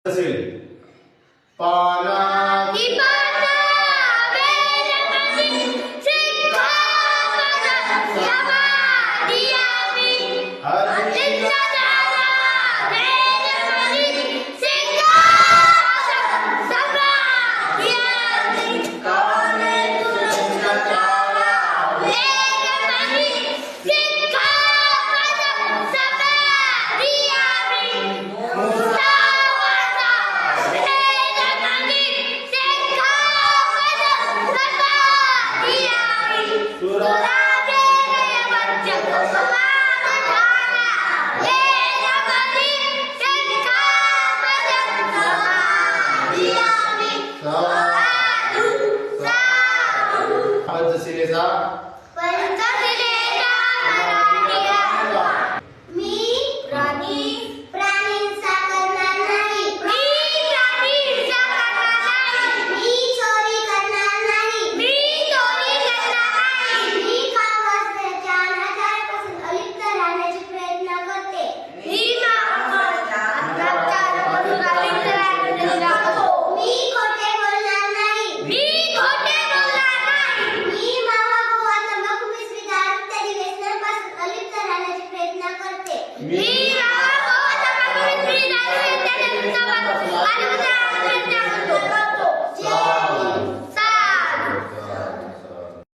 असेल पानाची पाना वेदमणी शिखापद समाधी आम्ही अतिशय दादा वेदमणी शिखापद समाधी आम्ही काले तुझ्या वेदमणी शिखापद समाधी आम्ही मी